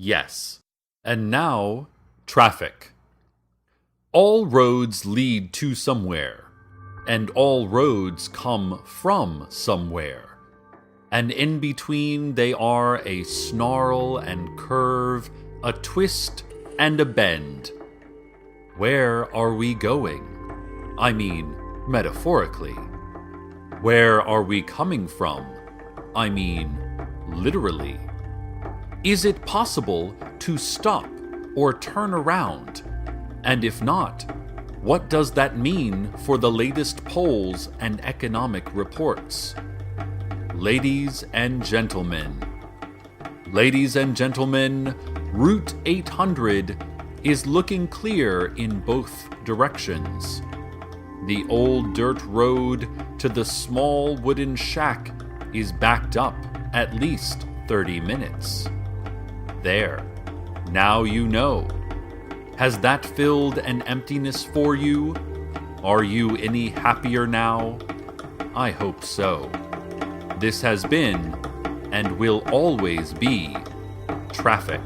Yes. And now, traffic. All roads lead to somewhere, and all roads come from somewhere. And in between they are a snarl and curve, a twist and a bend. Where are we going? I mean, metaphorically. Where are we coming from? I mean, literally. Is it possible to stop or turn around? And if not, what does that mean for the latest polls and economic reports? Ladies and gentlemen, Route 800 is looking clear in both directions. The old dirt road to the small wooden shack is backed up at least 30 minutes. There, now you know. Has that filled an emptiness for you? Are you any happier now? I hope so. This has been, and will always be, traffic.